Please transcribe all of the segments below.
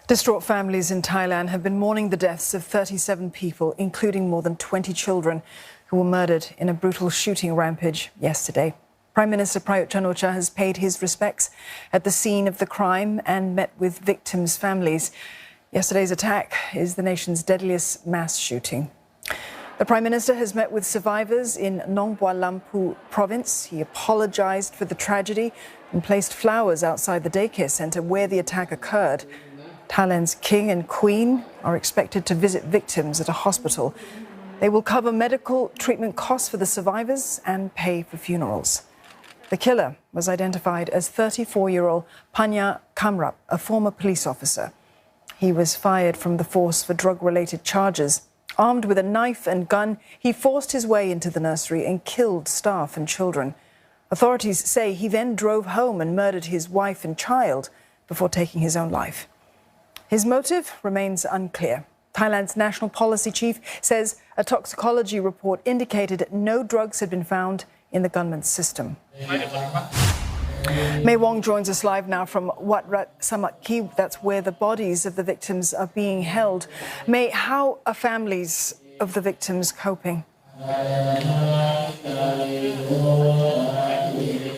Distraught families in Thailand have been mourning the deaths of 37 people, including more than 20 children, who were murdered in a brutal shooting rampage yesterday. Prime Minister Prayut Chan-o-cha has paid his respects at the scene of the crime and met with victims' families. Yesterday's attack is the nation's deadliest mass shooting. The Prime Minister has met with survivors in Nong Bua Lampu province. He apologized for the tragedy and placed flowers outside the daycare centre where the attack occurred. Thailand's King and Queen are expected to visit victims at a hospital. They will cover medical treatment costs for the survivors and pay for funerals. The killer was identified as 34-year-old Panya Kamrap, a former police officer. He was fired from the force for drug-related charges. Armed with a knife and gun, he forced his way into the nursery and killed staff and children. Authorities say he then drove home and murdered his wife and child before taking his own life. His motive remains unclear. Thailand's national policy chief says a toxicology report indicated no drugs had been found in the gunman's system. May Wong joins us live now from Wat Rat Samakhi. That's where the bodies of the victims are being held. May, how are families of the victims coping?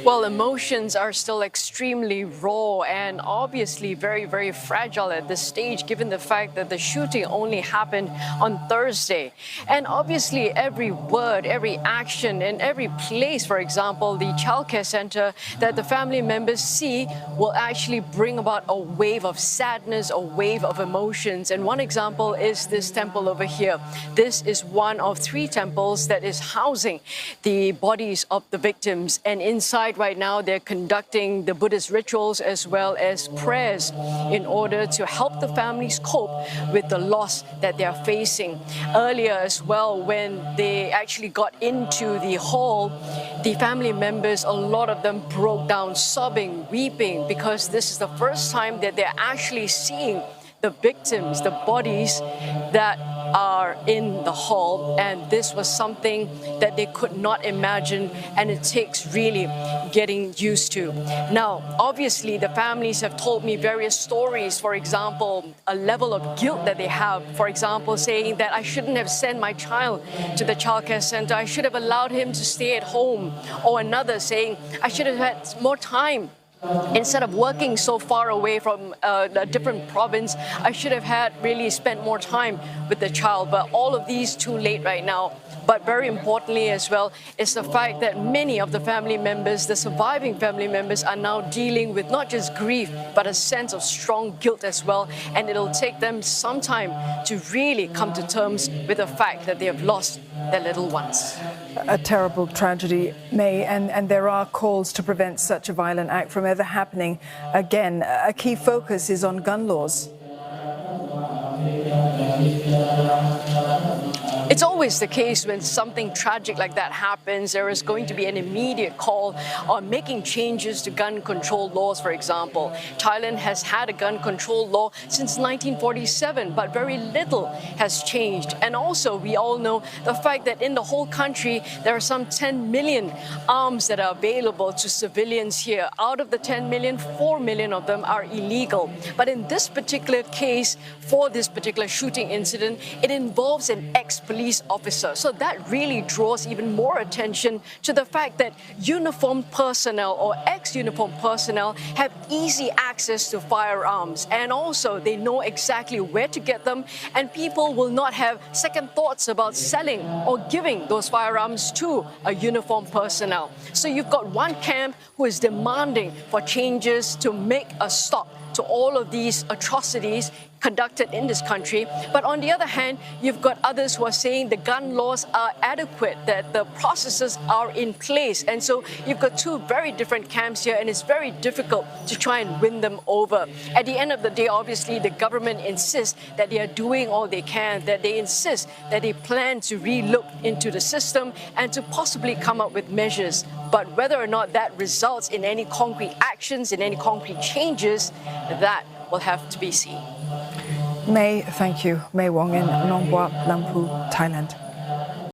Well, emotions are still extremely raw and obviously very, very fragile at this stage, given the fact that the shooting only happened on Thursday. And obviously every word, every action and every place, for example, the childcare center that the family members see will actually bring about a wave of sadness, a wave of emotions. And one example is this temple over here. This is one of 3 temples that is housing the bodies of the victims. And inside right now, they're conducting the Buddhist rituals as well as prayers in order to help the families cope with the loss that they are facing. Earlier as well, when they actually got into the hall, the family members, a lot of them broke down sobbing, weeping, because this is the first time that they're actually seeing the victims, the bodies that are in the hall, and this was something that they could not imagine, and it takes really getting used to. Now, obviously, the families have told me various stories, for example, a level of guilt that they have, for example, saying that I shouldn't have sent my child to the childcare center, I should have allowed him to stay at home, or another saying I should have had more time. Instead of working so far away from a different province, I should have had really spent more time with the child. But all of these too late right now. But very importantly as well is the fact that many of the family members, the surviving family members, are now dealing with not just grief, but a sense of strong guilt as well. And it'll take them some time to really come to terms with the fact that they have lost their little ones. A terrible tragedy, May, and there are calls to prevent such a violent act from ever happening again. A key focus is on gun laws. It's always the case when something tragic like that happens, there is going to be an immediate call on making changes to gun control laws, for example. Thailand has had a gun control law since 1947, but very little has changed. And also, we all know the fact that in the whole country, there are some 10 million arms that are available to civilians here. Out of the 10 million, 4 million of them are illegal. But in this particular case, for this particular shooting incident, it involves an ex-police officer. So that really draws even more attention to the fact that uniformed personnel or ex-uniformed personnel have easy access to firearms, and also they know exactly where to get them, and people will not have second thoughts about selling or giving those firearms to a uniformed personnel. So you've got one camp who is demanding for changes to make a stop to all of these atrocities conducted in this country. But on the other hand, you've got others who are saying the gun laws are adequate, that the processes are in place. And so you've got 2 very different camps here, and it's very difficult to try and win them over. At the end of the day, obviously, the government insists that they are doing all they can, that they insist that they plan to re-look into the system and to possibly come up with measures. But whether or not that results in any concrete actions, in any concrete changes, that will have to be seen. May, thank you. May Wong in Nong Bua Lampu, Thailand.